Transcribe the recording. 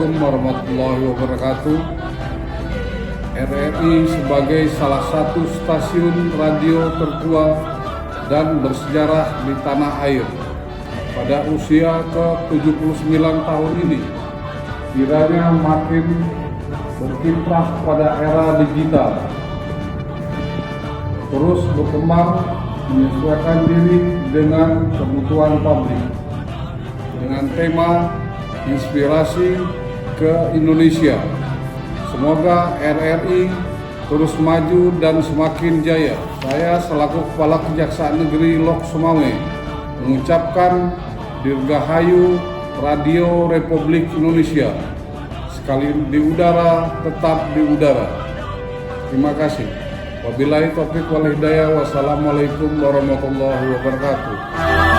Assalamualaikum warahmatullahi wabarakatuh. RRI sebagai salah satu stasiun radio tertua dan bersejarah di tanah air pada usia ke-79 tahun ini kiranya makin berkiprah pada era digital, terus berkembang menyesuaikan diri dengan kebutuhan publik dengan tema inspirasi ke Indonesia. Semoga RRI terus maju dan semakin jaya. Saya selaku Kepala Kejaksaan Negeri Lok Sumawe mengucapkan Dirgahayu Radio Republik Indonesia. Sekali di udara, tetap di udara. Terima kasih. Wabillahi taufiq wal hidayah. Wassalamualaikum warahmatullahi wabarakatuh.